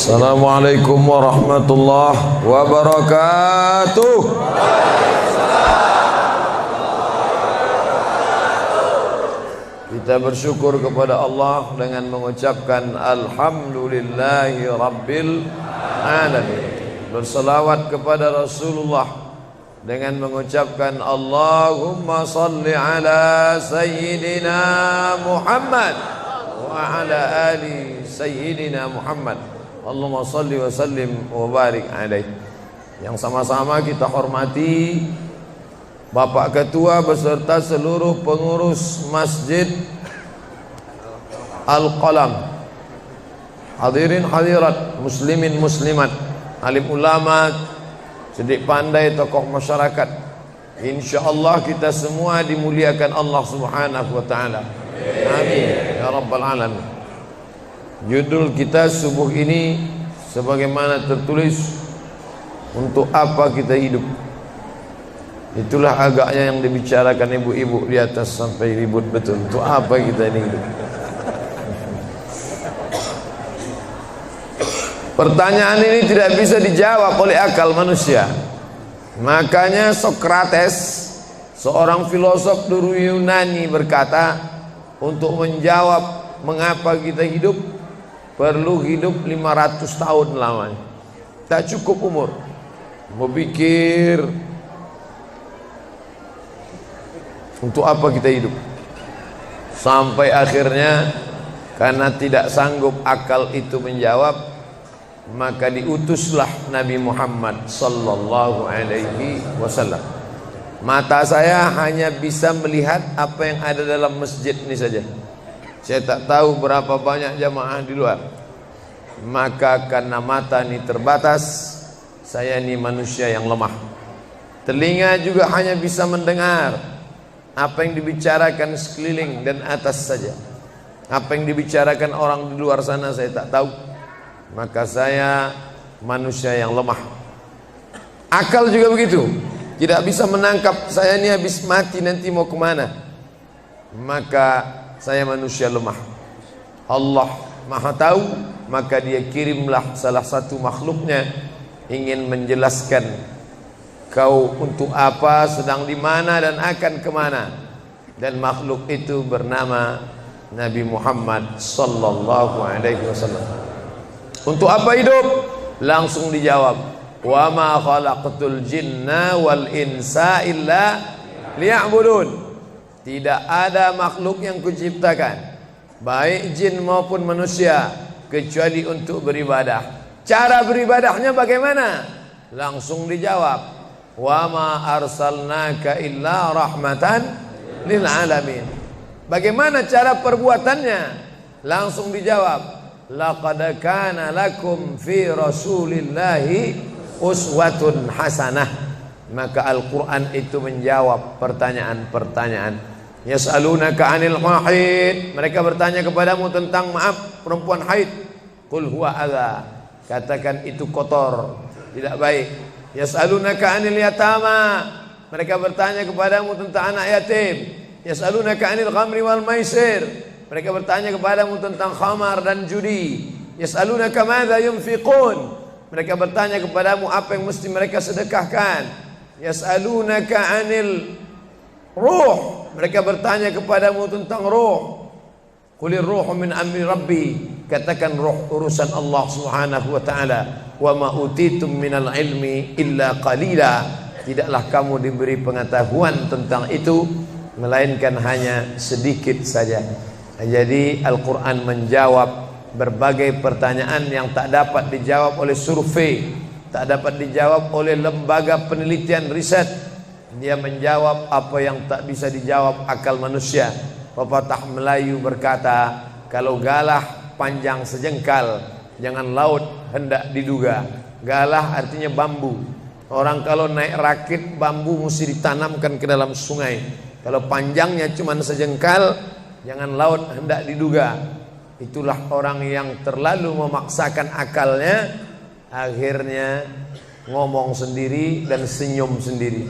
Assalamualaikum warahmatullahi wabarakatuh. Kita bersyukur kepada Allah dengan mengucapkan Alhamdulillahi Rabbil Alamin. Berselawat kepada Rasulullah dengan mengucapkan Allahumma salli ala Sayyidina Muhammad wa ala ali Sayyidina Muhammad. Allahumma salli wa sallim wa barik alaih. Yang sama-sama kita hormati Bapak Ketua beserta seluruh pengurus Masjid Al-Qalam, hadirin hadirat, muslimin muslimat, alim ulama, cerdik pandai, tokoh masyarakat. InsyaAllah kita semua dimuliakan Allah Subhanahu wa ta'ala. Amin ya rabbal alamin. Judul kita subuh ini sebagaimana tertulis, untuk apa kita hidup. Itulah agaknya yang dibicarakan ibu-ibu di atas sampai ribut betul. Untuk apa kita ini hidup? Pertanyaan ini tidak bisa dijawab oleh akal manusia. Makanya Sokrates, seorang filosof dulu Yunani, berkata, untuk menjawab mengapa kita hidup, perlu hidup 500 tahun lamanya. Tak cukup umur berpikir untuk apa kita hidup. Sampai akhirnya karena tidak sanggup akal itu menjawab, maka diutuslah Nabi Muhammad sallallahu alaihi wasallam. Mata saya hanya bisa melihat apa yang ada dalam masjid ini saja. Saya tak tahu berapa banyak jamaah di luar. Maka karena mata ini terbatas, saya ini manusia yang lemah. Telinga juga hanya bisa mendengar apa yang dibicarakan sekeliling dan atas saja. Apa yang dibicarakan orang di luar sana saya tak tahu. Maka saya manusia yang lemah. Akal juga begitu, tidak bisa menangkap saya ini habis mati nanti mau kemana. Maka saya manusia lemah. Allah Maha tahu, maka dia kirimlah salah satu makhluknya ingin menjelaskan kau untuk apa, sedang di mana dan akan kemana. Dan makhluk itu bernama Nabi Muhammad sallallahu alaihi wasallam. Untuk apa hidup? Langsung dijawab, wa ma khalaqtul jinna wal insa illa liya'budun. Tidak ada makhluk yang kuciptakan, baik jin maupun manusia, kecuali untuk beribadah. Cara beribadahnya bagaimana? Langsung dijawab, wa ma arsalnaka illa rahmatan lil alamin. Bagaimana cara perbuatannya? Langsung dijawab, laqad kana lakum fi rasulillahi uswatun hasanah. Maka Al-Quran itu menjawab pertanyaan-pertanyaan. Yas'alunaka 'anil mahid, mereka bertanya kepadamu tentang perempuan haid. Qul huwa adza, katakan itu kotor, tidak baik. Yas'alunaka 'anil yatama, mereka bertanya kepadamu tentang anak yatim. Yas'alunaka 'anil khamri wal maisir, mereka bertanya kepadamu tentang khamar dan judi. Yas'alunaka madza yunfiqun, mereka bertanya kepadamu apa yang mesti mereka sedekahkan. Yas'alunaka 'anil ruh, mereka bertanya kepadamu tentang ruh. Qulir ruhu min amri rabbi, katakan ruh urusan Allah Subhanahu wa taala. Wa ma utitum minal ilmi illa qalila, tidaklah kamu diberi pengetahuan tentang itu melainkan hanya sedikit saja. Jadi Al-Quran menjawab berbagai pertanyaan yang tak dapat dijawab oleh survei, tak dapat dijawab oleh lembaga penelitian riset. Dia menjawab apa yang tak bisa dijawab akal manusia. Pepatah Melayu berkata, kalau galah panjang sejengkal, jangan laut hendak diduga. Galah artinya bambu. Orang kalau naik rakit, bambu mesti ditanamkan ke dalam sungai. Kalau panjangnya cuma sejengkal, jangan laut hendak diduga. Itulah orang yang terlalu memaksakan akalnya, akhirnya ngomong sendiri dan senyum sendiri.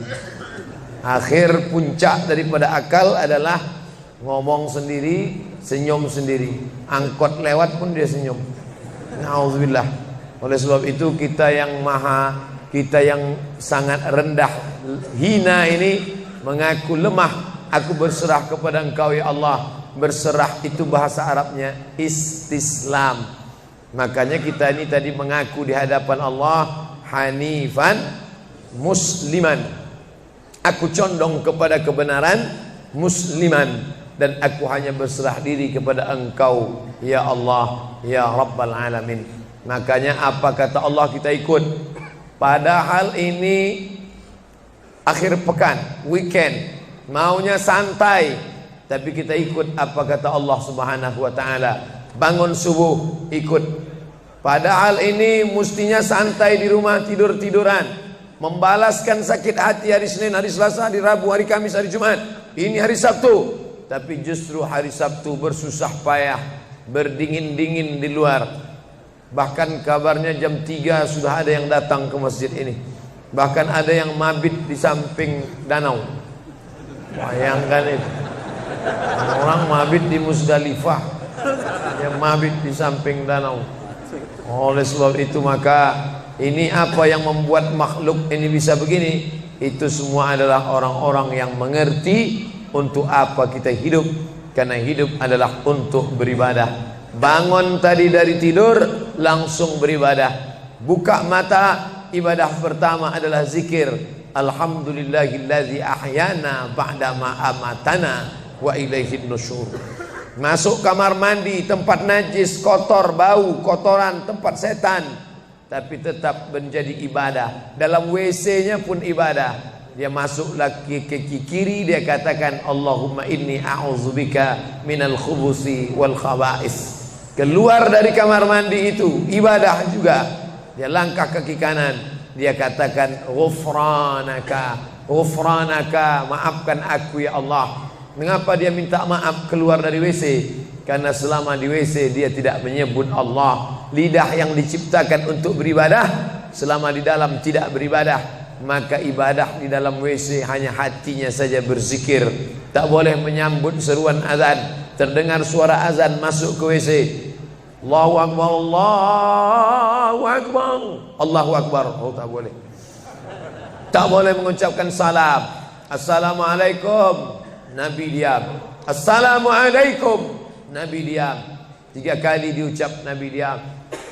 Akhir puncak daripada akal adalah ngomong sendiri, senyum sendiri. Angkot lewat pun dia senyum. Nauzubillah. Oleh sebab itu kita yang sangat rendah, hina ini mengaku lemah. Aku berserah kepada Engkau ya Allah. Berserah itu bahasa Arabnya istislam. Makanya kita ini tadi mengaku di hadapan Allah hanifan musliman. Aku condong kepada kebenaran, musliman, dan aku hanya berserah diri kepada Engkau ya Allah ya Rabbal Alamin. Makanya apa kata Allah kita ikut. Padahal ini akhir pekan, weekend, maunya santai, tapi kita ikut apa kata Allah Subhanahu wa taala. Bangun subuh ikut. Padahal ini mestinya santai di rumah, tidur-tiduran, membalaskan sakit hati hari Senin, hari Selasa, hari Rabu, hari Kamis, hari Jumat. Ini hari Sabtu, tapi justru hari Sabtu bersusah payah, berdingin-dingin di luar. Bahkan kabarnya jam 3 sudah ada yang datang ke masjid ini. Bahkan ada yang mabit di samping danau. Bayangkan itu. Orang mabit di Musdalifah, yang mabit di samping danau. Oleh sebab itu maka ini apa yang membuat makhluk ini bisa begini? Itu semua adalah orang-orang yang mengerti untuk apa kita hidup. Karena hidup adalah untuk beribadah. Bangun tadi dari tidur langsung beribadah. Buka mata, ibadah pertama adalah zikir. Alhamdulillahillazi ahyana ba'dama amatana wa ilaihin nusyur. Masuk kamar mandi, tempat najis, kotor, bau, kotoran, tempat setan, tapi tetap menjadi ibadah. Dalam WC-nya pun ibadah. Dia masuk lagi ke kiri, dia katakan Allahumma inni a'udzubika minal khubusi wal khaba'is. Keluar dari kamar mandi itu ibadah juga. Dia langkah kaki kanan, dia katakan ghufranaka, ghufranaka, maafkan aku ya Allah. Mengapa dia minta maaf keluar dari WC? Karena selama di WC dia tidak menyebut Allah. Lidah yang diciptakan untuk beribadah, selama di dalam tidak beribadah, maka ibadah di dalam WC hanya hatinya saja berzikir. Tak boleh menyambut seruan azan. Terdengar suara azan masuk ke WC, Allahu Akbar, Allahu Akbar, Allahu Akbar. Oh, tak boleh. Tak boleh mengucapkan salam. Assalamualaikum, Nabi diam. Assalamualaikum, Nabi diam. 3 kali diucap, Nabi diam.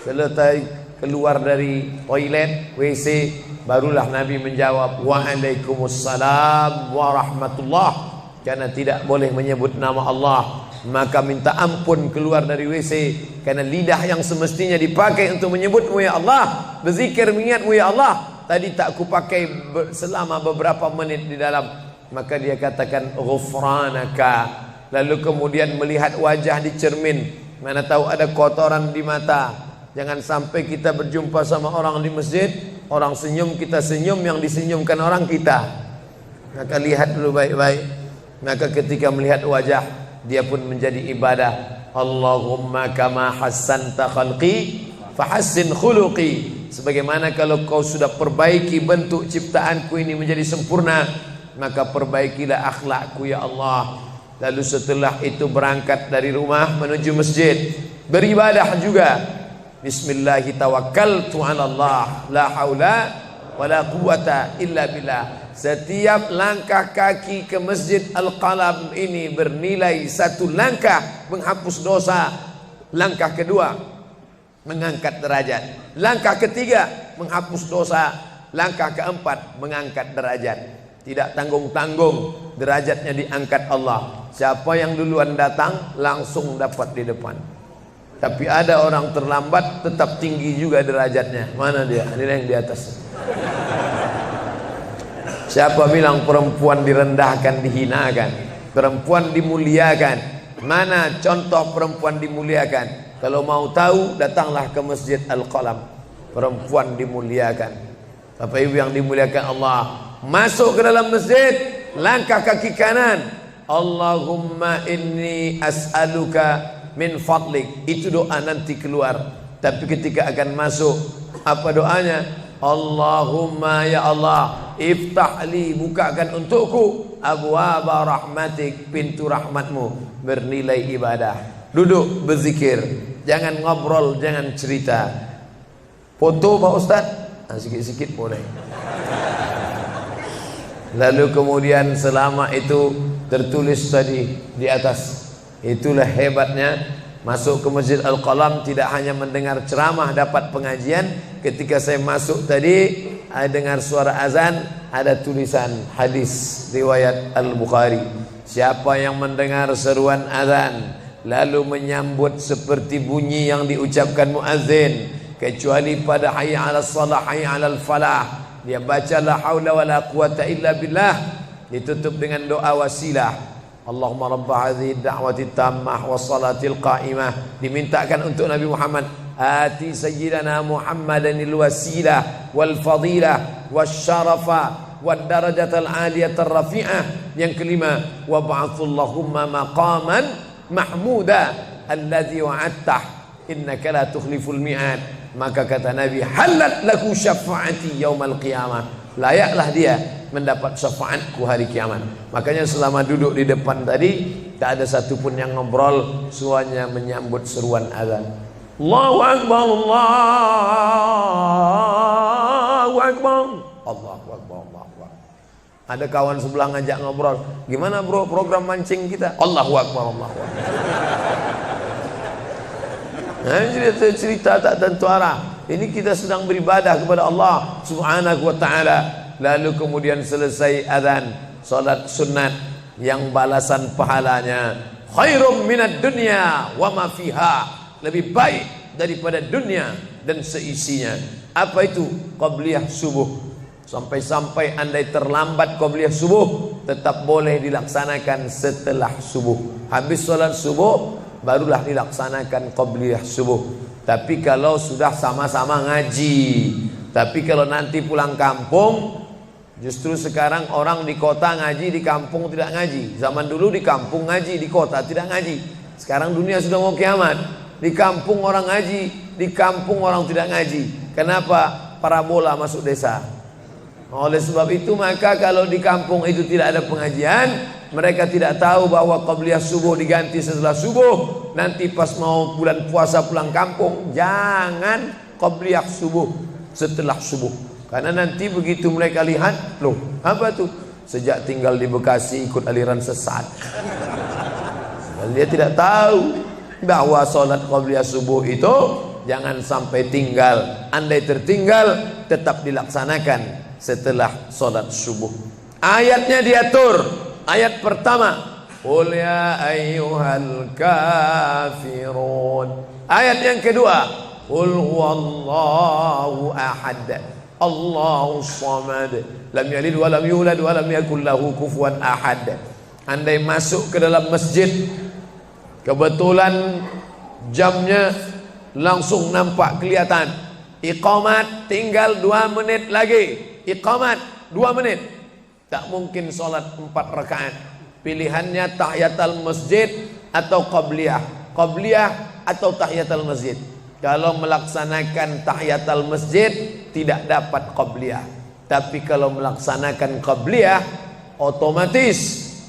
Selesai keluar dari toilet, WC, barulah Nabi menjawab Waalaikumsalam warahmatullah. Karena tidak boleh menyebut nama Allah, maka minta ampun keluar dari WC. Karena lidah yang semestinya dipakai untuk menyebutmu ya Allah, berzikir mengingatmu ya Allah, tadi tak kupakai selama beberapa menit di dalam. Maka dia katakan ghufranaka. Lalu kemudian melihat wajah di cermin, mana tahu ada kotoran di mata. Jangan sampai kita berjumpa sama orang di masjid, orang senyum, kita senyum, yang disenyumkan orang kita. Maka lihat dulu baik-baik. Maka ketika melihat wajah, dia pun menjadi ibadah. Allahumma kama hassanta khalqi fahassin khuluqi. Sebagaimana kalau kau sudah perbaiki bentuk ciptaanku ini menjadi sempurna, maka perbaikilah akhlakku ya Allah. Lalu setelah itu berangkat dari rumah menuju masjid, beribadah juga. Bismillahi tawakkaltu 'ala Allah, la haula wala quwata illa billah. Setiap langkah kaki ke Masjid Al-Qalam ini bernilai 1 langkah menghapus dosa. Langkah kedua mengangkat derajat. Langkah ketiga menghapus dosa. Langkah keempat mengangkat derajat. Tidak tanggung-tanggung, derajatnya diangkat Allah. Siapa yang duluan datang langsung dapat di depan. Tapi ada orang terlambat tetap tinggi juga derajatnya. Mana dia? Ini yang di atas. Siapa bilang perempuan direndahkan, dihinakan? Perempuan dimuliakan. Mana contoh perempuan dimuliakan? Kalau mau tahu, datanglah ke Masjid Al-Qalam. Perempuan dimuliakan. Bapak Ibu yang dimuliakan Allah, masuk ke dalam masjid, langkah kaki kanan, Allahumma inni as'aluka min fadlik. Itu doa nanti keluar. Tapi ketika akan masuk, apa doanya? Allahumma ya Allah, iftahli, bukakan untukku abwaaba rahmatik, pintu rahmatmu, bernilai ibadah. Duduk berzikir, jangan ngobrol, jangan cerita. Foto Pak Ustaz? Sikit-sikit boleh. Lalu kemudian selama itu tertulis tadi di atas. Itulah hebatnya masuk ke Masjid Al-Qalam, tidak hanya mendengar ceramah dapat pengajian. Ketika saya masuk tadi, saya dengar suara azan, ada tulisan hadis riwayat Al-Bukhari. Siapa yang mendengar seruan azan lalu menyambut seperti bunyi yang diucapkan muazzin, kecuali pada hayya 'alas shalah, hayya 'alal falah, dia baca la haula wala quwata illa billah, ditutup dengan doa wasilah. Allahumma rabb hadhihi ad-da'wati tammah was salatil qa'imah, dimintakan untuk Nabi Muhammad, ati sayyidina Muhammadanil wasilah wal fadilah wasyarafa wad darajatal aliyatar rafi'ah. Yang kelima, wa ba'athallahumma maqaman mahmuda alladzi wa'adtah innaka la tukhliful mi'ad. Maka kata Nabi, halat laku syafaati yaumal qiyamah, layaklah dia mendapat syafaatku hari kiamat. Makanya selama duduk di depan tadi, tak ada satupun yang ngobrol, semuanya menyambut seruan azan. Allahu Akbar, Allahu Akbar, Allahu Akbar, Allahu Akbar. Ada kawan sebelah ngajak ngobrol, gimana bro program mancing kita? Allahu Akbar, Allahu Akbar. Nah, cerita tak tentu arah. Ini kita sedang beribadah kepada Allah Subhanahu wa ta'ala. Lalu kemudian selesai azan, salat sunat yang balasan pahalanya khairum minad dunya wa ma fiha, lebih baik daripada dunia dan seisinya. Apa itu? Qabliyah subuh. Sampai-sampai andai terlambat qabliyah subuh, tetap boleh dilaksanakan setelah subuh. Habis salat subuh barulah dilaksanakan qabliyah subuh. Tapi kalau sudah sama-sama ngaji, tapi kalau nanti pulang kampung, justru sekarang orang di kota ngaji, di kampung tidak ngaji. Zaman dulu di kampung ngaji, di kota tidak ngaji. Sekarang dunia sudah mau kiamat. Di kampung orang ngaji, di kampung orang tidak ngaji. Kenapa? Parabola masuk desa. Oleh sebab itu maka kalau di kampung itu tidak ada pengajian, mereka tidak tahu bahwa qabliyah subuh diganti setelah subuh. Nanti pas mau bulan puasa pulang kampung, jangan qabliyah subuh setelah subuh. Karena nanti begitu mereka lihat, loh apa tuh? Sejak tinggal di Bekasi ikut aliran sesat. Dan dia tidak tahu bahwa sholat qabliyah subuh itu jangan sampai tinggal. Andai tertinggal, tetap dilaksanakan setelah sholat subuh. Ayatnya diatur. Ayat pertama, qul ya ayyuhal kafirun. Ayat yang kedua, qul huwallahu ahad, Allahus samad, lam yalid wa lam yulad wa lam yakul lahu kufuwan ahad. Andai masuk ke dalam masjid, kebetulan jamnya langsung nampak kelihatan, iqamat tinggal 2 menit lagi, iqamat 2 menit, tak mungkin sholat 4 rakaat. Pilihannya tahiyatul masjid atau qabliyah, qabliyah atau tahiyatul masjid. Kalau melaksanakan tahiyatul masjid tidak dapat qabliyah, tapi kalau melaksanakan qabliyah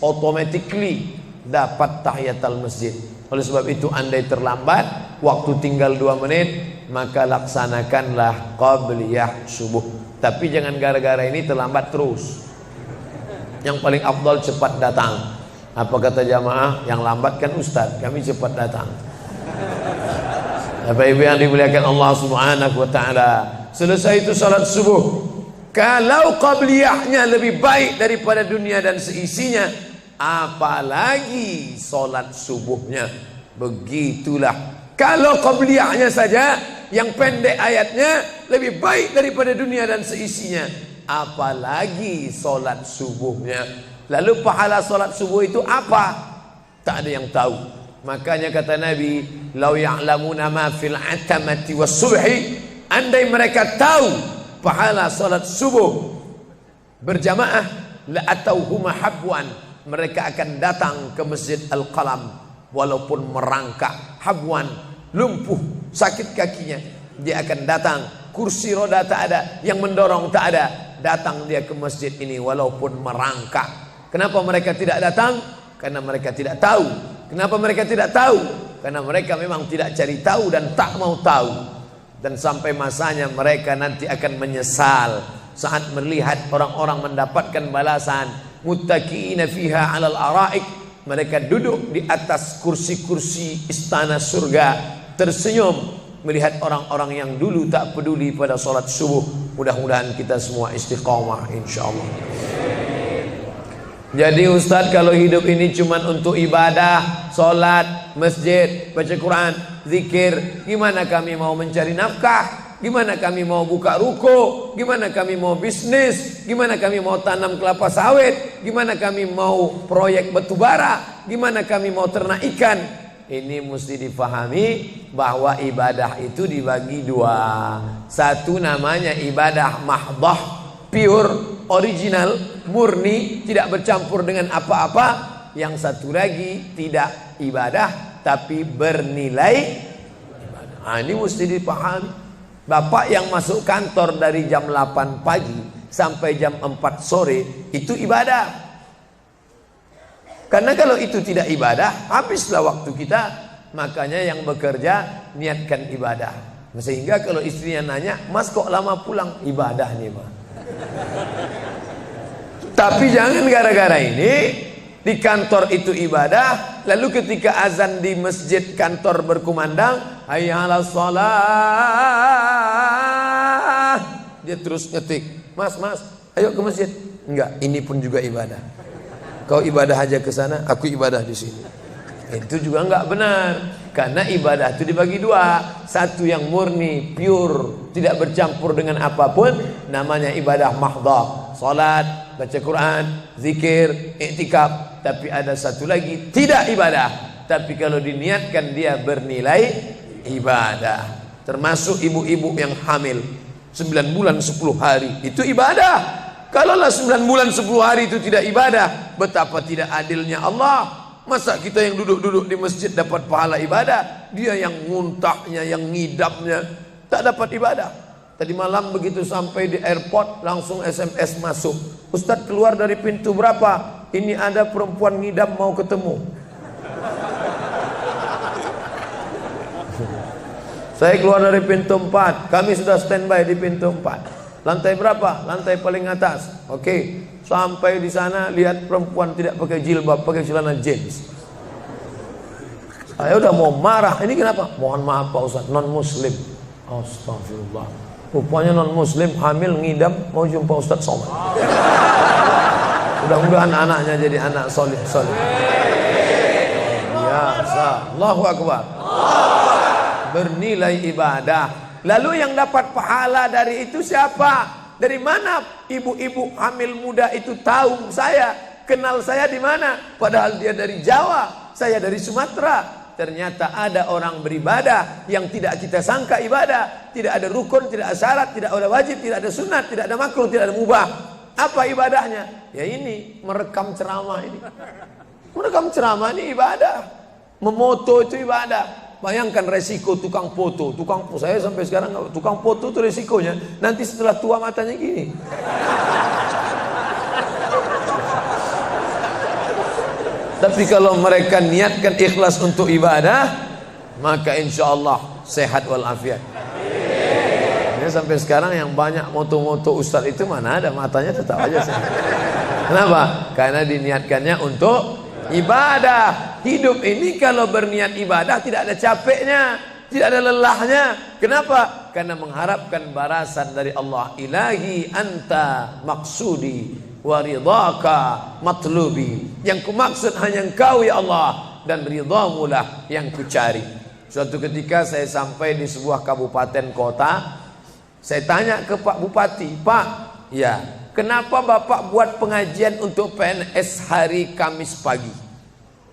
automatically dapat tahiyatul masjid. Oleh sebab itu andai terlambat, waktu tinggal 2 menit, maka laksanakanlah qabliyah subuh. Tapi jangan gara-gara ini terlambat terus. Yang paling afdal cepat datang. Apa kata jamaah? Yang lambat kan ustaz, kami cepat datang. Bapak Ibu yang dimuliakan Allah Subhanahu wa ta'ala, selesai itu salat subuh. Kalau qabliyahnya lebih baik daripada dunia dan seisinya, apalagi salat subuhnya. Begitulah. Kalau qabliyahnya saja yang pendek ayatnya lebih baik daripada dunia dan seisinya, apalagi salat subuhnya. Lalu pahala salat subuh itu apa? Tak ada yang tahu. Makanya kata Nabi, lau ya'lamuna ma fil atamati was subhi, andai mereka tahu pahala salat subuh berjamaah, la atauhuma habwan, mereka akan datang ke Masjid Al-Qalam walaupun merangkak, habwan, lumpuh, sakit kakinya, dia akan datang. Kursi roda tak ada, yang mendorong tak ada, datang dia ke masjid ini walaupun merangkak. Kenapa mereka tidak datang? Karena mereka tidak tahu. Kenapa mereka tidak tahu? Karena mereka memang tidak cari tahu dan tak mau tahu. dan sampai masanya mereka nanti akan menyesal saat melihat orang-orang mendapatkan balasan. Muttaqiina fiha 'alal araik, mereka duduk di atas kursi-kursi istana surga, tersenyum melihat orang-orang yang dulu tak peduli pada salat subuh. Mudah-mudahan kita semua istiqamah insyaallah. Jadi Ustadz, kalau hidup ini cuma untuk ibadah, sholat, masjid, baca Quran, zikir, gimana kami mau mencari nafkah? Gimana kami mau buka ruko? Gimana kami mau bisnis? Gimana kami mau tanam kelapa sawit? Gimana kami mau proyek batu bara? Gimana kami mau ternak ikan? Ini mesti dipahami bahwa ibadah itu dibagi dua. Satu namanya ibadah mahdhah, pure, original, murni, tidak bercampur dengan apa-apa. Yang satu lagi tidak ibadah tapi bernilai ibadah. Nah, ini mesti dipahami. Bapak yang masuk kantor dari jam 8 pagi sampai jam 4 sore itu ibadah. Karena kalau itu tidak ibadah, habislah waktu kita. Makanya yang bekerja niatkan ibadah. Sehingga kalau istrinya nanya, "Mas kok lama pulang?" Ibadah nih, Mas. Tapi jangan gara-gara ini di kantor itu ibadah, lalu ketika azan di masjid kantor berkumandang, hayya 'alas shalah, dia terus ngetik, "Mas, ayo ke masjid." Enggak, ini pun juga ibadah. Kau ibadah aja ke sana, aku ibadah di sini. Itu juga enggak benar. Karena ibadah itu dibagi dua. Satu yang murni, pure, tidak bercampur dengan apapun, namanya ibadah mahdhah. Salat, baca Quran, zikir, iktikaf. Tapi ada satu lagi tidak ibadah, tapi kalau diniatkan dia bernilai ibadah. Termasuk ibu-ibu yang hamil 9 bulan 10 hari, itu ibadah. Kalaulah 9 bulan 10 hari itu tidak ibadah, betapa tidak adilnya Allah. Masa kita yang duduk-duduk di masjid dapat pahala ibadah, dia yang muntahnya, yang ngidamnya tak dapat ibadah. Tadi malam begitu sampai di airport langsung SMS masuk, "Ustadz, keluar dari pintu berapa? Ini ada perempuan ngidam mau ketemu." Saya keluar dari pintu 4, kami sudah standby di pintu 4. Lantai berapa? Lantai paling atas. Oke, sampai di sana lihat perempuan tidak pakai jilbab, pakai celana jeans. Saya udah mau marah. Ini kenapa? Mohon maaf Pak Ustaz, non muslim. Astagfirullah. Rupanya non muslim hamil ngidam mau jumpa Ustaz Somad. Mudah-mudahan anaknya jadi anak soleh. Biasa. Allahu Akbar. Bernilai ibadah. Lalu yang dapat pahala dari itu siapa? Dari mana ibu-ibu hamil muda itu tahu saya? Kenal saya di mana? Padahal dia dari Jawa, saya dari Sumatera. Ternyata ada orang beribadah yang tidak kita sangka ibadah. Tidak ada rukun, tidak ada syarat, tidak ada wajib, tidak ada sunat, tidak ada makruh, tidak ada mubah. Apa ibadahnya? Ya ini, merekam ceramah ini. Merekam ceramah ini ibadah. Memoto itu ibadah. Bayangkan resiko tukang foto. Saya sampai sekarang tukang foto itu resikonya nanti setelah tua matanya gini. Tapi kalau mereka niatkan ikhlas untuk ibadah, maka insya Allah sehat walafiat. Ini sampai sekarang yang banyak moto-moto ustadz itu mana ada matanya tetap aja sehat. Kenapa? Karena diniatkannya untuk ibadah. Hidup ini kalau berniat ibadah tidak ada capeknya, tidak ada lelahnya. Kenapa? Karena mengharapkan balasan dari Allah. Ilahi anta maksudi wa ridhaka matlubi. Yang kumaksud hanya Engkau ya Allah, dan ridhamu lah yang kucari. Suatu ketika saya sampai di sebuah kabupaten kota, saya tanya ke Pak Bupati, "Pak, ya, kenapa Bapak buat pengajian untuk PNS hari Kamis pagi?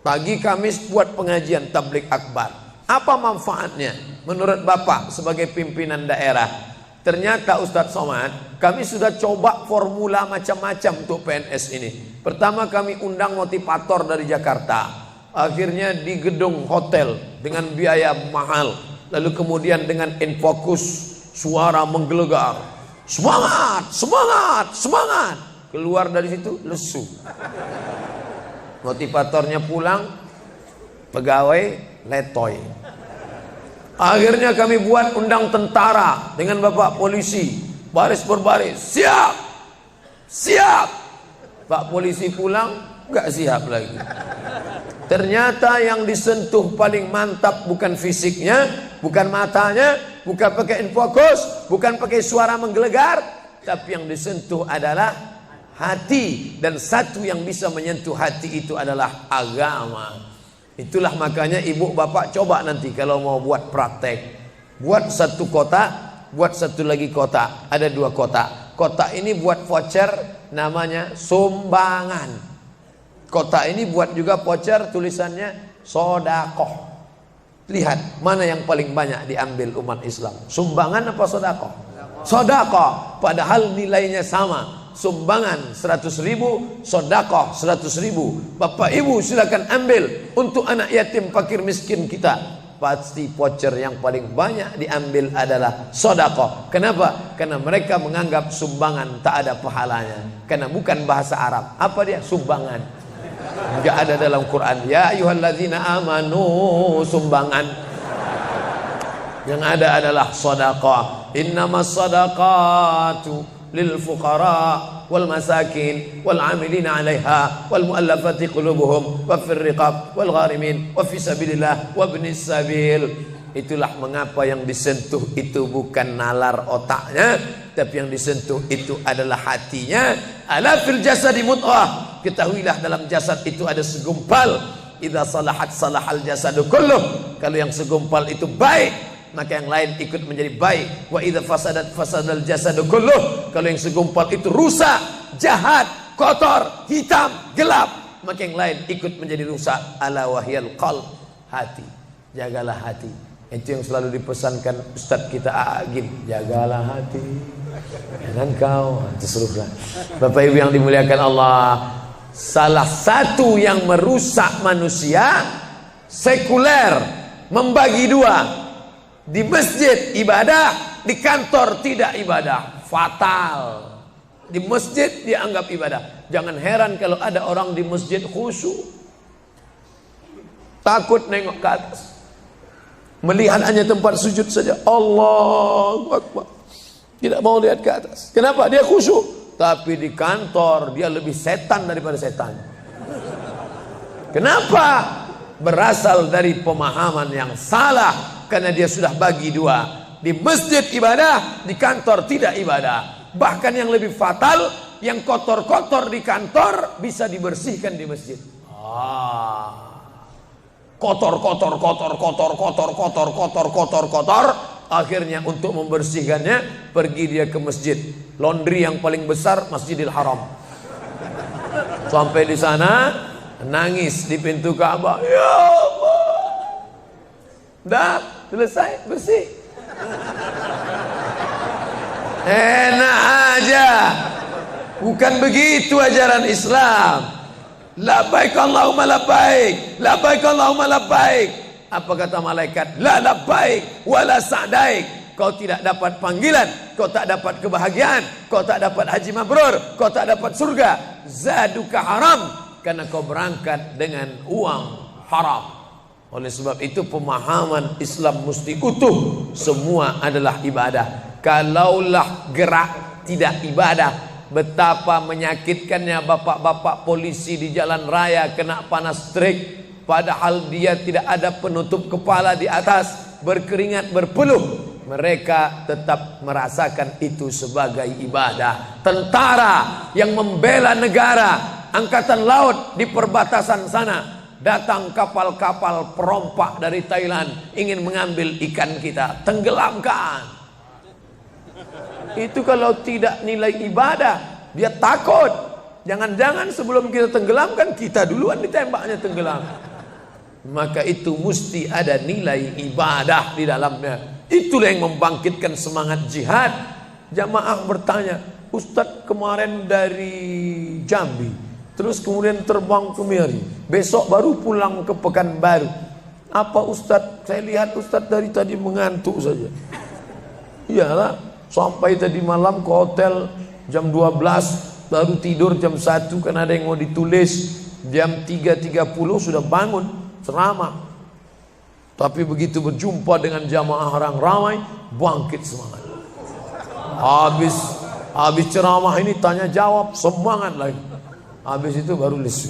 Pagi Kamis buat pengajian tabligh akbar. Apa manfaatnya menurut Bapak sebagai pimpinan daerah?" Ternyata Ustadz Somad, kami sudah coba formula macam-macam untuk PNS ini. Pertama kami undang motivator dari Jakarta. Akhirnya di gedung hotel dengan biaya mahal. Lalu kemudian dengan infocus, suara menggelegar. Semangat, semangat, semangat. Keluar dari situ lesu. Motivatornya pulang, pegawai letoy. Akhirnya kami buat undang tentara dengan bapak polisi, baris berbaris, siap, siap. Pak polisi pulang, nggak siap lagi. Ternyata yang disentuh paling mantap bukan fisiknya, bukan matanya, bukan pakai infokus, bukan pakai suara menggelegar, tapi yang disentuh adalah hati. Dan satu yang bisa menyentuh hati itu adalah agama. Itulah makanya ibu bapak coba nanti kalau mau buat praktek, buat satu kotak, buat satu lagi kotak. Ada 2 kotak. Kotak ini buat voucher, namanya sumbangan. Kotak ini buat juga voucher, tulisannya sodakoh. Lihat mana yang paling banyak diambil umat Islam, sumbangan apa sodakoh? Sodakoh, padahal nilainya sama. Sumbangan 100.000, sodakoh 100.000. Bapak ibu silakan ambil untuk anak yatim fakir miskin kita. Pasti voucher yang paling banyak diambil adalah sodakoh. Kenapa? Karena mereka menganggap sumbangan tak ada pahalanya, karena bukan bahasa Arab. Apa dia? Sumbangan. Enggak ada dalam Quran. Ya ayyuhalladzina amanu, sumbangan. Yang ada adalah sodakoh. Innamas sadaqatu lil fuqara wal masakin wal amilina 'alaiha wal muallafati qulubuhum wa fir riqab wal gharimin wa fi sabilillah wa ibnis sabil. Itulah mengapa yang disentuh itu bukan nalar otaknya, tapi yang disentuh itu adalah hatinya. Ala fil jasadi mudghah, ketahuilah dalam jasad itu ada segumpal. Idza salahat salahal jasadu kulluh, kalau yang segumpal itu baik maka yang lain ikut menjadi baik. Wa idza fasadat fasadal jasadu kulluh, kalau yang segumpal itu rusak, jahat, kotor, hitam, gelap, maka yang lain ikut menjadi rusak. Ala wahyal qalb, hati. Jagalah hati. Itu yang selalu dipesankan Ustadz kita Agim, jagalah hati dan kau terseruplah. Bapak Ibu yang dimuliakan Allah, salah satu yang merusak manusia sekuler, membagi 2. Di masjid ibadah, di kantor tidak ibadah, fatal. Di masjid dianggap ibadah. Jangan heran kalau ada orang di masjid khusyuk, takut nengok ke atas, melihat hanya tempat sujud saja. Allahu Akbar, tidak mau lihat ke atas. Kenapa? Dia khusyuk. Tapi di kantor dia lebih setan daripada setan. Kenapa? Berasal dari pemahaman yang salah. Karena dia sudah bagi 2. Di masjid ibadah, di kantor tidak ibadah. Bahkan yang lebih fatal, yang kotor-kotor di kantor bisa dibersihkan di masjid. Kotor. Akhirnya untuk membersihkannya pergi dia ke masjid. Laundry yang paling besar Masjidil Haram. Sampai di sana nangis di pintu Ka'bah. Ya Allah. Dah selesai bersih. Enak aja. Bukan begitu ajaran Islam. Labbaik Allahumma labbaik, labbaik Allahumma labbaik. Apa kata malaikat? La labbaik wala sa'daik. Kau tidak dapat panggilan, kau tak dapat kebahagiaan, kau tak dapat haji mabrur, kau tak dapat surga. Zaduka haram, karena kau berangkat dengan uang haram. Oleh sebab itu pemahaman Islam mesti utuh. Semua adalah ibadah. Kalaulah gerak tidak ibadah, betapa menyakitkannya bapak-bapak polisi di jalan raya kena panas terik, padahal dia tidak ada penutup kepala di atas, berkeringat berpeluh. Mereka tetap merasakan itu sebagai ibadah. Tentara yang membela negara, angkatan laut di perbatasan sana, datang kapal-kapal perompak dari Thailand ingin mengambil ikan kita, tenggelamkan. Itu kalau tidak nilai ibadah, dia takut. Jangan-jangan sebelum kita tenggelamkan, kita duluan ditembaknya tenggelam. Maka itu mesti ada nilai ibadah di dalamnya. Itulah yang membangkitkan semangat jihad. Jamaah bertanya, Ustadz kemarin dari Jambi, terus kemudian terbang ke Miri, besok baru pulang ke Pekanbaru. Apa Ustadz? Saya lihat Ustadz dari tadi mengantuk saja. Iyalah, sampai tadi malam ke hotel jam 12, baru tidur jam 1 karena ada yang mau ditulis. Jam 3.30 sudah bangun ceramah. Tapi begitu berjumpa dengan jamaah orang ramai, bangkit semangat. Habis ceramah ini tanya jawab, semangat lagi. Habis itu baru lesu.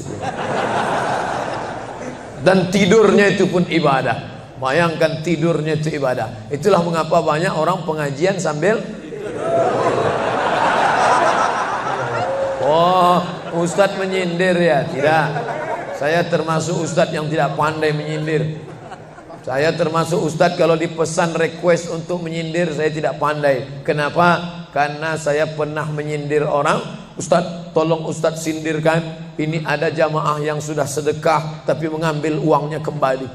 Dan tidurnya itu pun ibadah. Bayangkan tidurnya itu ibadah. Itulah mengapa banyak orang pengajian sambil oh, ustadz menyindir ya? Tidak. Saya termasuk ustadz yang tidak pandai menyindir. Saya termasuk ustadz kalau dipesan request untuk menyindir, saya tidak pandai. Kenapa? Karena saya pernah menyindir orang. Ustadz, tolong ustadz sindirkan. Ini ada jamaah yang sudah sedekah tapi mengambil uangnya kembali.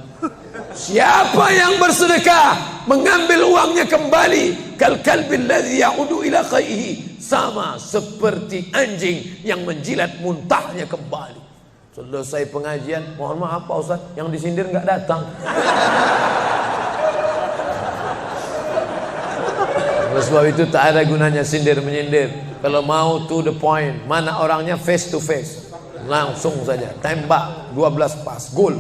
Siapa yang bersedekah mengambil uangnya kembali, kal kalbil ladzi ya'udu ila qaihi, sama seperti anjing yang menjilat muntahnya kembali. Selesai pengajian, mohon maaf Pak Ustaz, yang disindir nggak datang. Oleh sebab itu tak ada gunanya sindir menyindir. Kalau mau to the point, mana orangnya face to face, langsung saja tembak 12 pas, gol.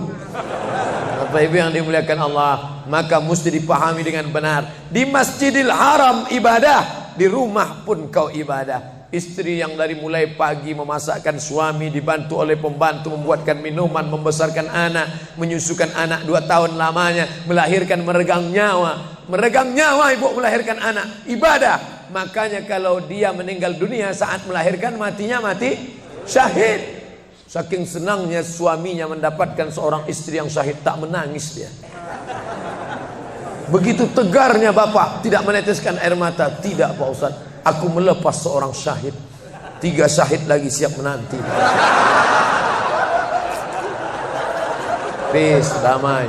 Bapak Ibu yang dimuliakan Allah, maka mesti dipahami dengan benar. Di Masjidil Haram ibadah, di rumah pun kau ibadah. Istri yang dari mulai pagi memasakkan suami, dibantu oleh pembantu membuatkan minuman, membesarkan anak, menyusukan anak 2 tahun lamanya, melahirkan, meregang nyawa ibu melahirkan anak, ibadah. Makanya kalau dia meninggal dunia saat melahirkan, matinya mati syahid. Saking senangnya suaminya mendapatkan seorang istri yang syahid, tak menangis dia. Begitu tegarnya bapak, tidak meneteskan air mata. Tidak Pak Ustaz, aku melepas seorang syahid, 3 syahid lagi siap menanti. Peace, damai.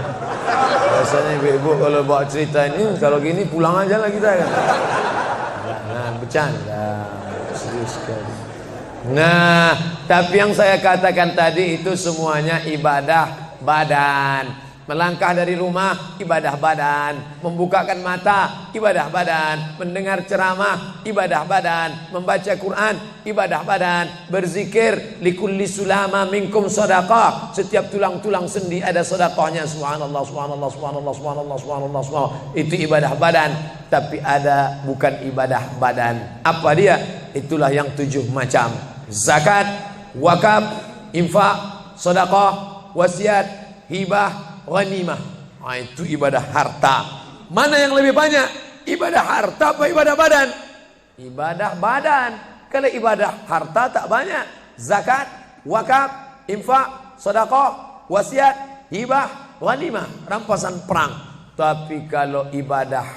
Biasanya ibu-ibu kalau bawa cerita ini, kalau gini pulang aja lah kita kan. Nah, bercanda, serius sekali. Nah, tapi yang saya katakan tadi itu semuanya ibadah badan. Melangkah dari rumah, ibadah badan. Membukakan mata, ibadah badan. Mendengar ceramah, ibadah badan. Membaca Quran, ibadah badan. Berzikir, likulli sulama minkum sadaqah. Setiap tulang-tulang sendi ada sedekahnya. Subhanallah, subhanallah, subhanallah, subhanallah, subhanallah, subhanallah. Itu ibadah badan. Tapi ada bukan ibadah badan. Apa dia? Itulah yang 7 macam. Zakat, wakaf, infak, sedekah, wasiat, hibah, ghanimah. Itu ibadah harta. Mana yang lebih banyak? Ibadah harta apa ibadah badan? Ibadah badan. Kalau ibadah harta tak banyak. Zakat, wakaf, infak, sedekah, wasiat, hibah, ghanimah, rampasan perang. Tapi kalau ibadah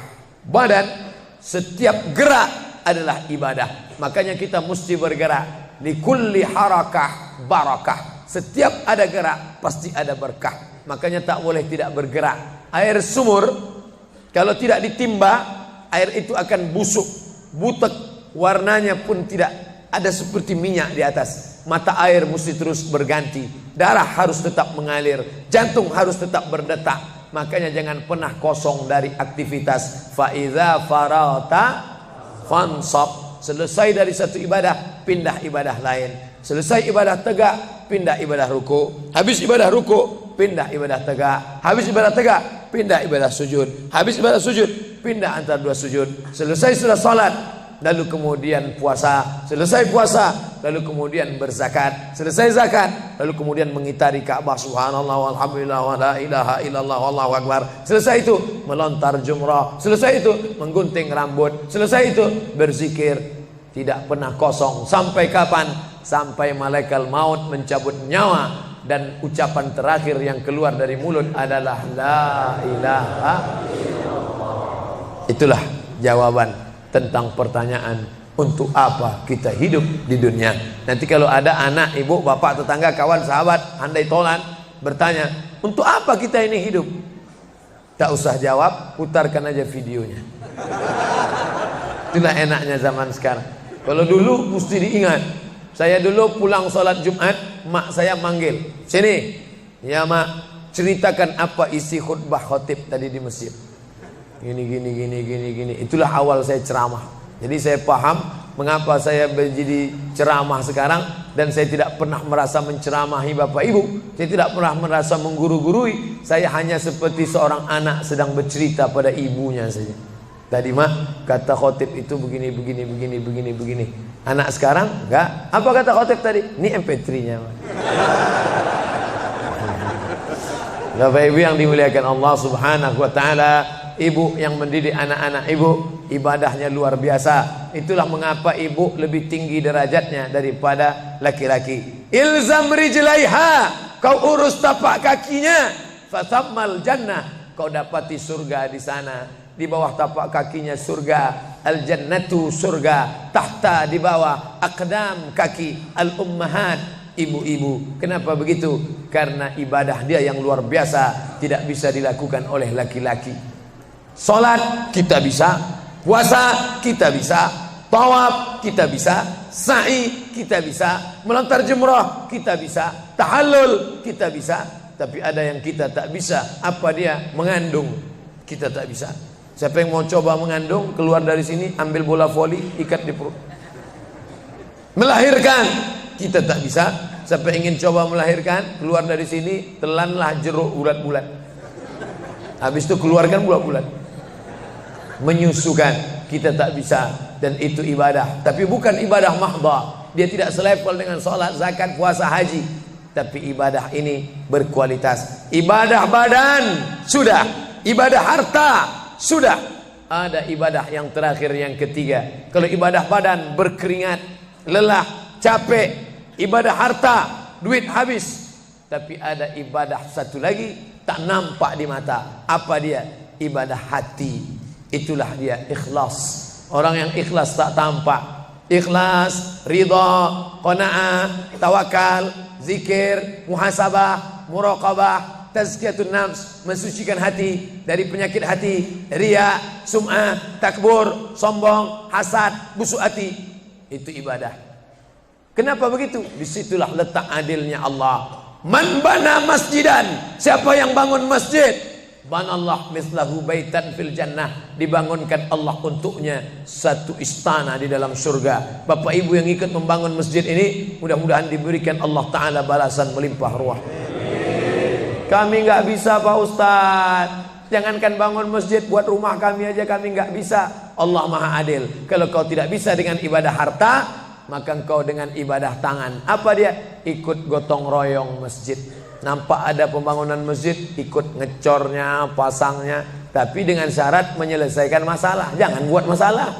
badan, setiap gerak adalah ibadah. Makanya kita mesti bergerak. Likulli harakah barakah. Setiap ada gerak pasti ada berkah. Makanya tak boleh tidak bergerak. Air sumur kalau tidak ditimba, air itu akan busuk, butek, warnanya pun tidak ada seperti minyak di atas. Mata air mesti terus berganti. Darah harus tetap mengalir, jantung harus tetap berdetak. Makanya jangan pernah kosong dari aktivitas. Fa idza farata fansab. Selesai dari satu ibadah, pindah ibadah lain. Selesai ibadah tegak, pindah ibadah ruku. Habis ibadah ruku, pindah ibadah tegak. Habis ibadah tegak, pindah ibadah sujud. Habis ibadah sujud, pindah antara 2 sujud. Selesai sudah salat, lalu kemudian puasa. Selesai puasa, lalu kemudian berzakat. Selesai zakat, lalu kemudian mengitari Ka'bah. Subhanallah walhamdulillah wa la ilaha illallah wallahu akbar. Selesai itu melontar jumrah. Selesai itu menggunting rambut. Selesai itu berzikir. Tidak pernah kosong. Sampai kapan? Sampai malaikat maut mencabut nyawa. Dan ucapan terakhir yang keluar dari mulut adalah la ilaha illallah. Itulah jawaban tentang pertanyaan untuk apa kita hidup di dunia. Nanti kalau ada anak, ibu, bapak, tetangga, kawan, sahabat, andai tolan bertanya, untuk apa kita ini hidup? Tak usah jawab, putarkan aja videonya. Itulah enaknya zaman sekarang. Kalau dulu mesti diingat. Saya dulu pulang sholat Jumat, mak saya manggil, sini, ya mak, ceritakan apa isi khutbah khotib tadi di masjid. Gini. Itulah awal saya ceramah. Jadi saya paham mengapa saya menjadi ceramah sekarang dan saya tidak pernah merasa menceramahi Bapak Ibu, saya tidak pernah merasa mengguru-gurui. Saya hanya seperti seorang anak sedang bercerita pada ibunya saja. Tadi mak kata khotib itu begini. Anak sekarang enggak. Apa kata khotib tadi? Ini MP3-nya. Bapak Ibu yang dimuliakan Allah Subhanahu wa taala, ibu yang mendidik anak-anak ibu, ibadahnya luar biasa. Itulah mengapa ibu lebih tinggi derajatnya daripada laki-laki. Ilzam rijlaiha, kau urus tapak kakinya, fatammal jannah, kau dapati surga di sana. Di bawah tapak kakinya surga, al jannatu surga, tahta di bawah aqdam kaki al ummahat, ibu-ibu. Kenapa begitu? Karena ibadah dia yang luar biasa, tidak bisa dilakukan oleh laki-laki. Salat kita bisa, puasa kita bisa, tawaf kita bisa, sa'i kita bisa, melontar jumrah kita bisa, tahallul kita bisa. Tapi ada yang kita tak bisa. Apa dia? Mengandung kita tak bisa. Siapa yang mau coba mengandung, keluar dari sini ambil bola voli, ikat di perut. Melahirkan kita tak bisa. Siapa ingin coba melahirkan, keluar dari sini, telanlah jeruk bulat-bulat. Habis itu keluarkan bulat-bulat. Menyusukan kita tak bisa, dan itu ibadah. Tapi bukan ibadah mahdha. Dia tidak selevel dengan sholat, zakat, puasa, haji. Tapi ibadah ini berkualitas. Ibadah badan sudah, ibadah harta sudah. Ada ibadah yang terakhir, yang ketiga. Kalau ibadah badan berkeringat, lelah, capek, ibadah harta, duit habis. Tapi ada ibadah satu lagi, tak nampak di mata. Apa dia? Ibadah hati. Itulah dia ikhlas. Orang yang ikhlas tak tampak. Ikhlas, ridha, qanaah, tawakal, zikir, muhasabah, muraqabah, tazkiyatun nafs, mensucikan hati dari penyakit hati, riya, sum'ah, takbur, sombong, hasad, busuk hati. Itu ibadah. Kenapa begitu? Disitulah letak adilnya Allah. Man bana masjidan, siapa yang bangun masjid, banallah mislahu baitan fil jannah, dibangunkan Allah untuknya satu istana di dalam surga. Bapak Ibu yang ikut membangun masjid ini, mudah-mudahan diberikan Allah Ta'ala balasan melimpah ruah. Kami nggak bisa Pak Ustadz, jangankan bangun masjid, buat rumah kami aja kami nggak bisa. Allah Maha Adil. Kalau kau tidak bisa dengan ibadah harta, maka engkau dengan ibadah tangan. Apa dia? Ikut gotong royong masjid. Nampak ada pembangunan masjid, ikut ngecornya, pasangnya, tapi dengan syarat menyelesaikan masalah. Jangan buat masalah.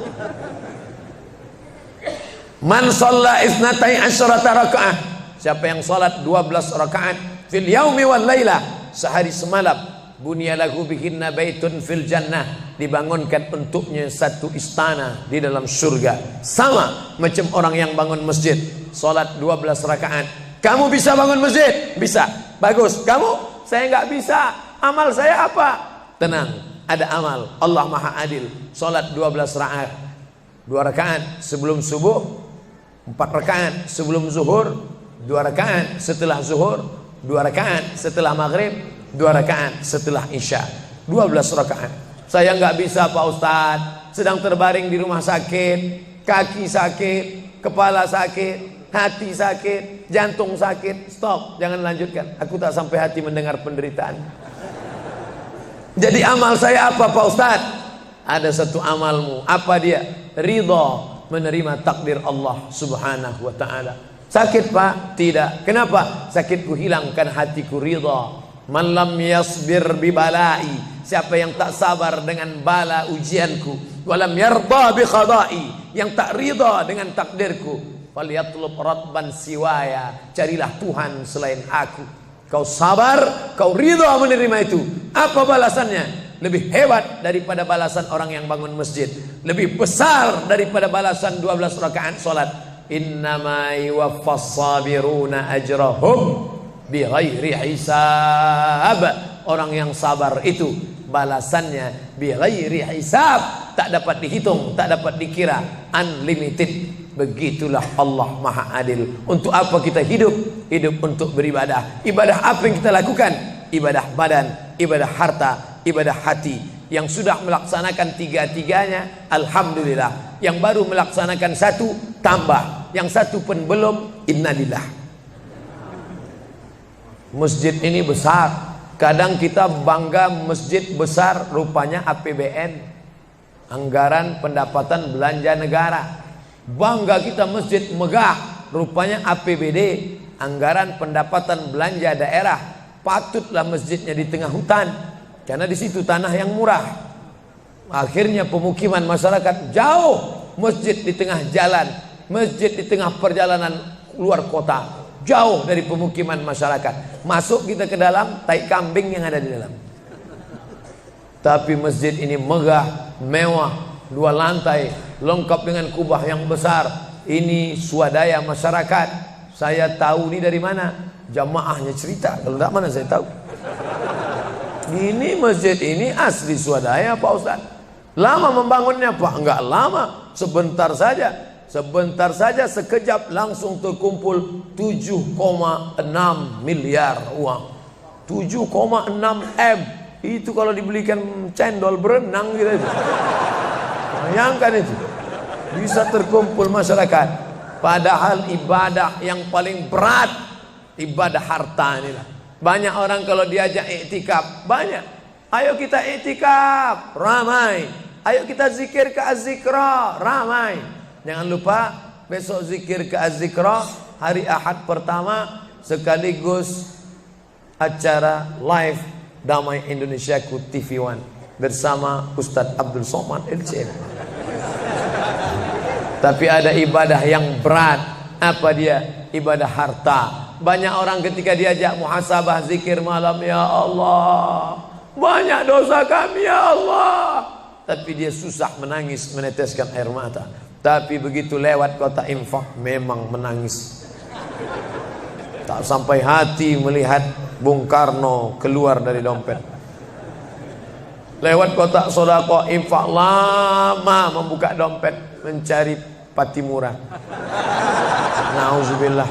Man shalla isnatai asyarata rakaat, siapa yang salat 12 rakaat fil yaumi wal lailah, sehari semalam, bunyalahu bihinna baitun fil jannah, dibangunkan untuknya satu istana di dalam surga. Sama macam orang yang bangun masjid, salat 12 rakaat. Kamu bisa bangun masjid? Bisa. Bagus. Kamu? Saya nggak bisa. Amal saya apa? Tenang, ada amal. Allah Maha Adil. Salat 12 rakaat. 2 rakaat sebelum subuh, 4 rakaat sebelum zuhur, 2 rakaat setelah zuhur, 2 rakaat setelah maghrib, 2 rakaat setelah isya. 12 rakaat. Saya nggak bisa Pak Ustadz, sedang terbaring di rumah sakit, kaki sakit, kepala sakit, hati sakit, jantung sakit. Stop, jangan lanjutkan. Aku tak sampai hati mendengar penderitaan. Jadi amal saya apa Pak Ustadz? Ada satu amalmu. Apa dia? Ridha, menerima takdir Allah Subhanahu wa ta'ala. Sakit Pak? Tidak. Kenapa? Sakitku hilangkan, hatiku ridha. Man lam yasbir bi balai, siapa yang tak sabar dengan bala ujianku, walam yarda bi qada'i, yang tak ridha dengan takdirku, falyatlub radban siwaya, carilah Tuhan selain aku. Kau sabar, kau ridha menerima itu. Apa balasannya? Lebih hebat daripada balasan orang yang bangun masjid, lebih besar daripada balasan 12 rakaat salat. Innama yuwaffas sabiruna ajrahum bighairi hisab. Orang yang sabar itu balasannya bighairi hisab, tak dapat dihitung, tak dapat dikira, unlimited. Begitulah Allah Maha Adil. Untuk apa kita hidup? Hidup untuk beribadah. Ibadah apa yang kita lakukan? Ibadah badan, ibadah harta, ibadah hati. Yang sudah melaksanakan tiga-tiganya, alhamdulillah. Yang baru melaksanakan satu, tambah. Yang satu pun belum, innalillah. Masjid ini besar. Kadang kita bangga masjid besar, rupanya APBN, anggaran pendapatan belanja negara. Bangga kita masjid megah, rupanya APBD, anggaran pendapatan belanja daerah. Patutlah masjidnya di tengah hutan, karena di situ tanah yang murah. Akhirnya pemukiman masyarakat jauh, masjid di tengah jalan, masjid di tengah perjalanan luar kota, jauh dari pemukiman masyarakat. Masuk kita ke dalam, tai kambing yang ada di dalam. Tapi masjid ini megah, mewah, 2 lantai, lengkap dengan kubah yang besar. Ini swadaya masyarakat. Saya tahu ini dari mana? Jamaahnya cerita. Kalau tidak, mana saya tahu. Ini masjid ini asli swadaya Pak Ustaz. Lama membangunnya Pak? Enggak lama, sebentar saja. Sebentar saja, sekejap langsung terkumpul 7,6 miliar uang. 7,6 M. Itu kalau dibelikan cendol berenang gitu. Bayangkan itu. Bisa terkumpul masyarakat. Padahal ibadah yang paling berat, ibadah harta inilah. Banyak orang kalau diajak iktikaf, banyak. Ayo kita iktikaf, ramai. Ayo kita zikir ke Az-Zikra, ramai. Jangan lupa besok zikir ke Az-Zikra hari Ahad pertama, sekaligus acara live Damai Indonesiaku TV One bersama Ustadz Abdul Somad LCM. Tapi ada ibadah yang berat. Apa dia? Ibadah harta. Banyak orang ketika diajak muhasabah zikir malam, ya Allah, banyak dosa kami ya Allah, tapi dia susah menangis, meneteskan air mata. Tapi begitu lewat kota infak, memang menangis. Tak sampai hati melihat Bung Karno keluar dari dompet. Lewat kotak sodako infak, lama membuka dompet mencari Patimura. Nauzubillah.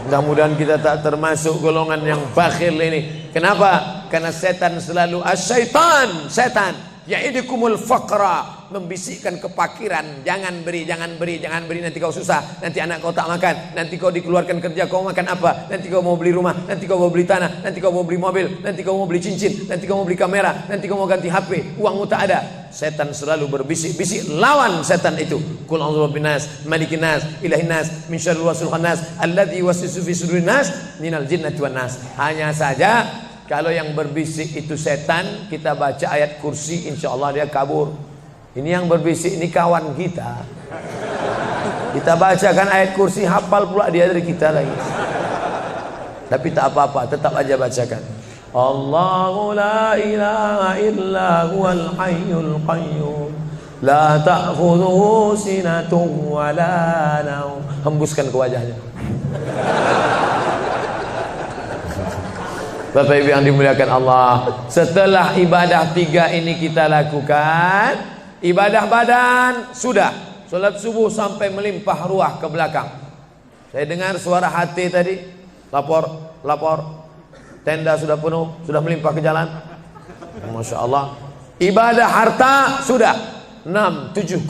Mudah-mudahan kita tak termasuk golongan yang bakhil ini. Kenapa? Karena setan selalu asyaitan, setan ya'idukumul faqra, membisikkan kepakiran. Jangan beri, jangan beri, jangan beri, nanti kau susah, nanti anak kau tak makan, nanti kau dikeluarkan kerja kau makan apa, nanti kau mau beli rumah, nanti kau mau beli tanah, nanti kau mau beli mobil, nanti kau mau beli cincin, nanti kau mau beli kamera, nanti kau mau ganti HP, uangmu tak ada. Setan selalu berbisik-bisik. Lawan setan itu. Qul a'udzu birabbin nas, malikin nas, ilahin nas, min syarril waswasil khannas, alladzi yuwaswisu fi sudurin nas, minal jinnati wan nas. Hanya saja kalau yang berbisik itu setan, kita baca ayat kursi, insya Allah dia kabur. Ini yang berbisik ini kawan kita. Kita bacakan ayat kursi, hafal pula dia dari kita lagi. Tapi tak apa-apa, tetap aja bacakan. Allahu la ilaha illa huwal hayyul qayyum, la ta'khudhuhu sinatun wa la naum. Hembuskan ke wajahnya. Bapak Ibu yang dimuliakan Allah, setelah ibadah 3 ini kita lakukan, ibadah badan sudah, sholat subuh sampai melimpah ruah ke belakang. Saya dengar suara hati tadi, lapor, tenda sudah penuh, sudah melimpah ke jalan. Masya Allah. Ibadah harta sudah 7,6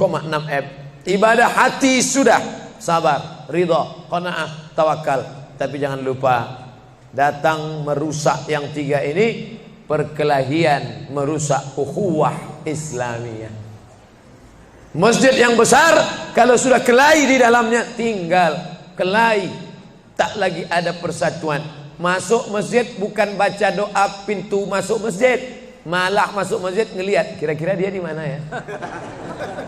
M. Ibadah hati sudah, sabar, ridha, qanaah, tawakal. Tapi jangan lupa, datang merusak yang 3 ini, perkelahian, merusak ukhuwah Islamiyah. Masjid yang besar, kalau sudah kelahi di dalamnya, tinggal kelahi, tak lagi ada persatuan. Masuk masjid bukan baca doa pintu masuk masjid, malah masuk masjid ngelihat kira-kira dia di mana ya.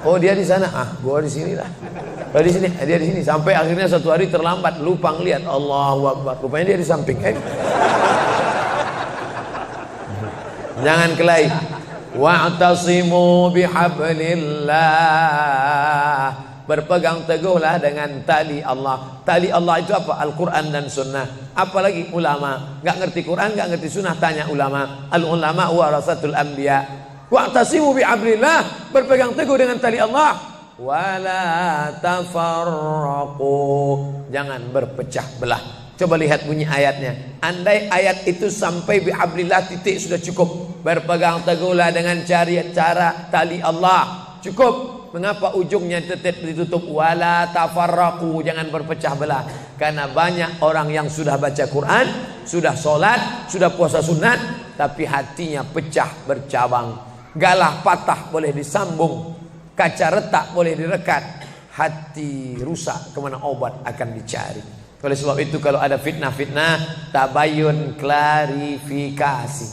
Oh dia di sana, gua di sini lah. Oh di sini, dia di sini. Sampai akhirnya satu hari terlambat, lupa ngelihat. Allahu Akbar, rupanya dia di samping. Jangan kelahi. Wa'tasimu bihablillah, berpegang teguhlah dengan tali Allah. Tali Allah itu apa? Al-Quran dan Sunnah. Apalagi ulama. Gak ngerti Quran, gak ngerti Sunnah, tanya ulama. Al-ulama warasatul anbiya. Wa'tasimu bihablillah, berpegang teguh dengan tali Allah. Wala tafarraqu, jangan berpecah belah. Coba lihat bunyi ayatnya. Andai ayat itu sampai bihablillah titik sudah cukup. Berpegang teguhlah dengan cara tali Allah. Cukup. Mengapa ujungnya tetap ditutup? Wala tafarraqu, jangan berpecah belah. Karena banyak orang yang sudah baca Quran, sudah sholat, sudah puasa sunat, tapi hatinya pecah bercabang. Galah patah boleh disambung, kaca retak boleh direkat. Hati rusak, kemana obat akan dicari. Oleh sebab itu kalau ada fitnah-fitnah, tabayun, klarifikasi.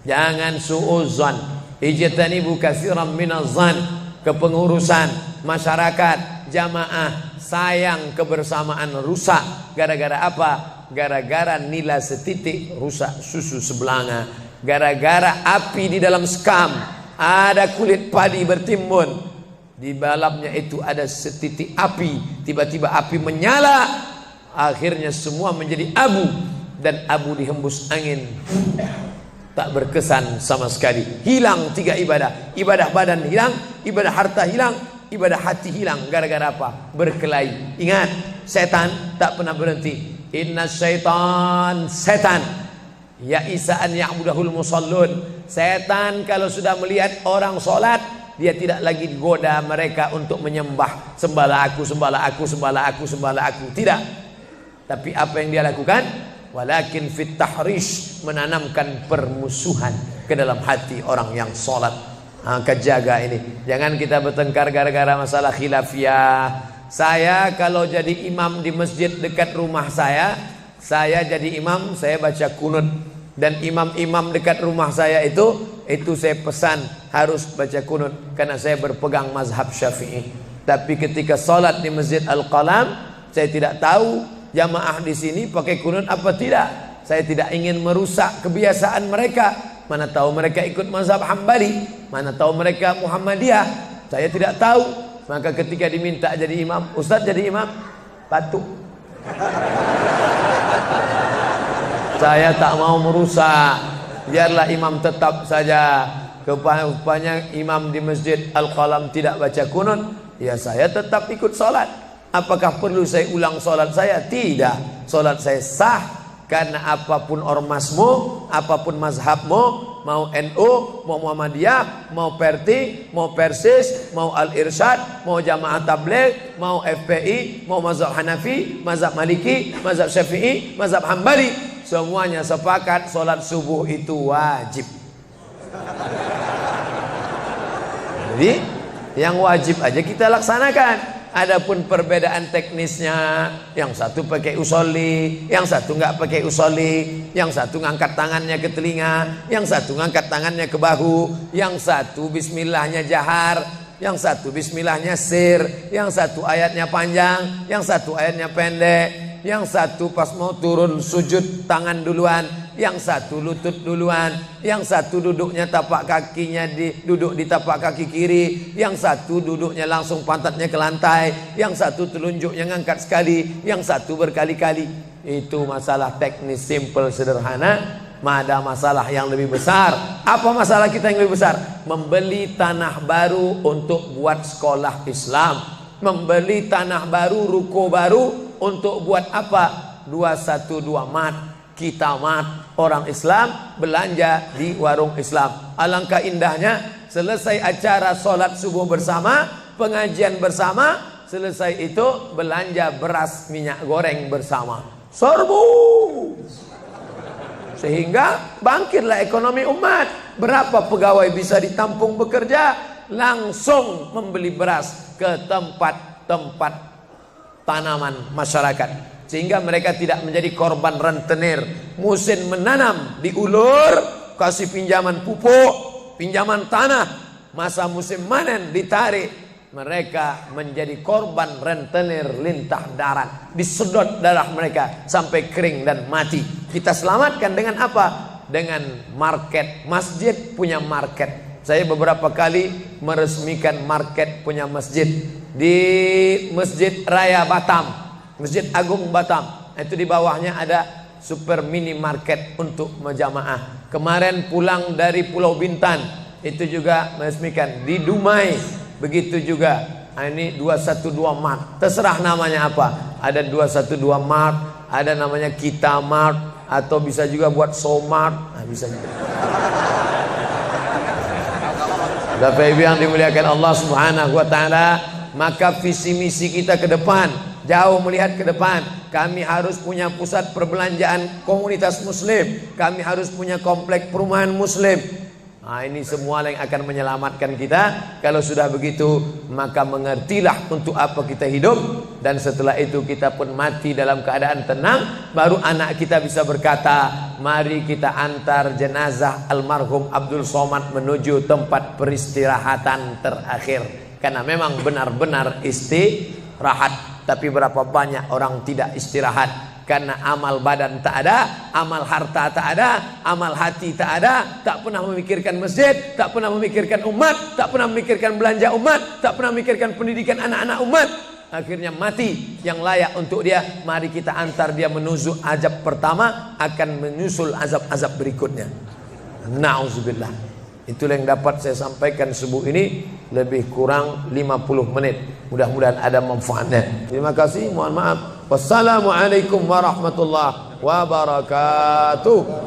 Jangan suuzan. Ijtanibu katsiran minaz-zan. Kepengurusan masyarakat, jamaah, sayang kebersamaan rusak. Gara-gara apa? Gara-gara nila setitik rusak susu sebelanga. Gara-gara api di dalam sekam, ada kulit padi bertimbun, di dalamnya itu ada setitik api. Tiba-tiba api menyala. Akhirnya semua menjadi abu. Dan abu dihembus angin, tak berkesan sama sekali. Hilang 3 ibadah. Ibadah badan hilang, ibadah harta hilang, ibadah hati hilang. Gara-gara apa? Berkelahi. Ingat, setan tak pernah berhenti. Inna syaitan, setan ya'isa an ya'budahul musallun. Setan kalau sudah melihat orang sholat, dia tidak lagi goda mereka untuk menyembah. Sembahlah aku, sembahlah aku, sembahlah aku, sembahlah aku. Tidak. Tapi apa yang dia lakukan? Walakin fit tahrish, menanamkan permusuhan ke dalam hati orang yang sholat. Kejaga ini. Jangan kita bertengkar gara-gara masalah khilafiyah. Saya kalau jadi imam di masjid dekat rumah saya jadi imam, saya baca kunut. Dan imam-imam dekat rumah saya itu saya pesan harus baca kunut, karena saya berpegang mazhab Syafi'i. Tapi ketika sholat di Masjid Al-Qalam, saya tidak tahu jamaah di sini pakai kunut apa tidak. Saya tidak ingin merusak kebiasaan mereka. Mana tahu mereka ikut mazhab Hambali, mana tahu mereka Muhammadiyah. Saya tidak tahu. Maka ketika diminta jadi imam, Ustaz jadi imam, patuh. Saya tak mau merusak. Biarlah imam tetap saja. Rupanya imam di Masjid Al-Qalam tidak baca kunut, ya saya tetap ikut sholat. Apakah perlu saya ulang sholat saya? Tidak. Sholat saya sah. Karena apapun ormasmu, apapun mazhabmu, mau NU, mau Muhammadiyah, mau Perti, mau Persis, mau Al-Irsyad, mau Jamaah Tabligh, mau FPI, mau mazhab Hanafi, mazhab Maliki, mazhab Syafi'i, mazhab Hambali, semuanya sepakat sholat subuh itu wajib. Jadi yang wajib aja kita laksanakan. Adapun perbedaan teknisnya, yang satu pakai usolli, yang satu nggak pakai usolli, yang satu ngangkat tangannya ke telinga, yang satu ngangkat tangannya ke bahu, yang satu bismillahnya jahar, yang satu bismillahnya sir, yang satu ayatnya panjang, yang satu ayatnya pendek, yang satu pas mau turun sujud tangan duluan, yang satu lutut duluan, yang satu duduknya tapak kakinya duduk di tapak kaki kiri, yang satu duduknya langsung pantatnya ke lantai, yang satu telunjuknya ngangkat sekali, yang satu berkali-kali. Itu masalah teknis simple sederhana. Ada masalah yang lebih besar. Apa masalah kita yang lebih besar? Membeli tanah baru untuk buat sekolah Islam, membeli tanah baru, ruko baru untuk buat apa? 212 mat. Kita mat, orang Islam belanja di warung Islam. Alangkah indahnya selesai acara sholat subuh bersama, pengajian bersama, selesai itu belanja beras minyak goreng bersama. Serbu. Sehingga bangkitlah ekonomi umat. Berapa pegawai bisa ditampung bekerja? Langsung membeli beras ke tempat-tempat tanaman masyarakat. Sehingga mereka tidak menjadi korban rentenir. Musim menanam diulur, kasih pinjaman pupuk, pinjaman tanah. Masa musim manen ditarik, mereka menjadi korban rentenir lintah darat. Disedot darah mereka sampai kering dan mati. Kita selamatkan dengan apa? Dengan market. Masjid punya market. Saya beberapa kali meresmikan market punya masjid di Masjid Raya Batam, Masjid Agung Batam. Itu di bawahnya ada super mini market untuk menjamaah. Kemarin pulang dari Pulau Bintan, itu juga meresmikan. Di Dumai begitu juga. Ini 212 Mart. Terserah namanya apa. Ada 212 Mart, ada namanya Kita Mart, atau bisa juga buat Somart. Nah, bisa juga. Bapak Ibu yang dimuliakan Allah Subhanahu wa taala, maka visi misi kita ke depan, jauh melihat ke depan. Kami harus punya pusat perbelanjaan komunitas muslim, kami harus punya komplek perumahan muslim. Nah, ini semua yang akan menyelamatkan kita. Kalau sudah begitu, maka mengertilah untuk apa kita hidup, dan setelah itu kita pun mati dalam keadaan tenang. Baru anak kita bisa berkata, mari kita antar jenazah almarhum Abdul Somad menuju tempat peristirahatan terakhir. Karena memang benar-benar istirahat. Tapi berapa banyak orang tidak istirahat? Karena amal badan tak ada, amal harta tak ada, amal hati tak ada, tak pernah memikirkan masjid, tak pernah memikirkan umat, tak pernah memikirkan belanja umat, tak pernah memikirkan pendidikan anak-anak umat. Akhirnya mati yang layak untuk dia. Mari kita antar dia menuju azab pertama, akan menyusul azab-azab berikutnya. Na'udzubillah. Itulah yang dapat saya sampaikan subuh ini, lebih kurang 50 menit. Mudah-mudahan ada manfaatnya. Terima kasih, mohon maaf. Wassalamualaikum warahmatullahi wabarakatuh.